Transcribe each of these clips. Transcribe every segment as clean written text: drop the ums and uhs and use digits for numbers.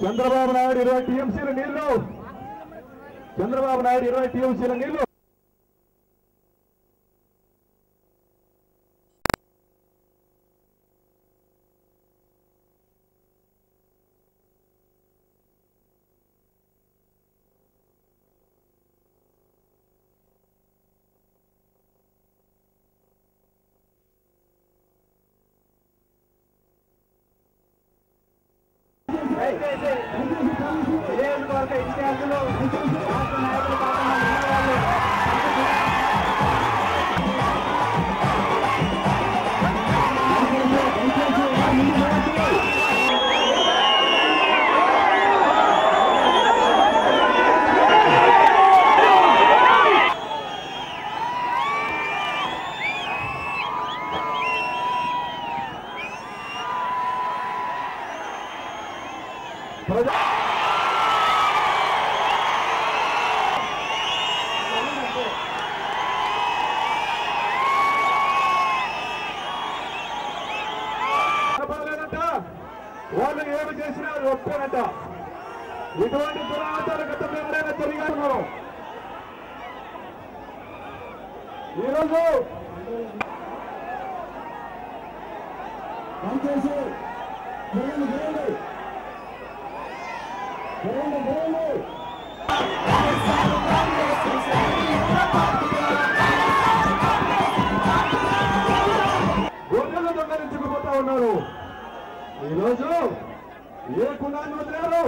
చంద్రబాబు నాయుడు 20 టీఎంసీల నీళ్లు, చంద్రబాబు నాయుడు 20 టీఎంసీల నీళ్లు. నియోజకవర్గ ఇన్ఛార్జీలు రాష్ట్ర నాయకులు వాళ్ళు ఏమి చేసినా ఒప్పుకోనట. ఇటువంటి దురాచార గతంలో ఎవరైనా జరిగారు. ఈరోజు గొర్రెలు దొంగలించుకుపోతా ఉన్నారు. ఈరోజు ఏ కులాన్ని వదిలేరు,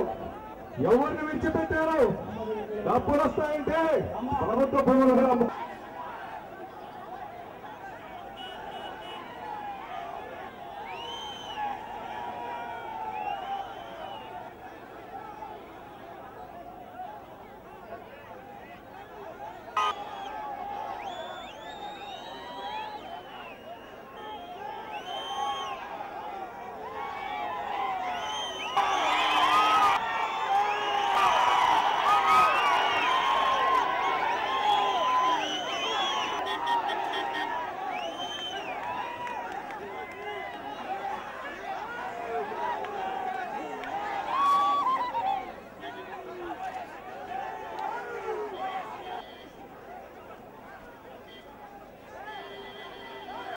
ఎవరిని విడిచిపెట్టారు? డబ్బులు వస్తాయంటే ప్రభుత్వ భూములు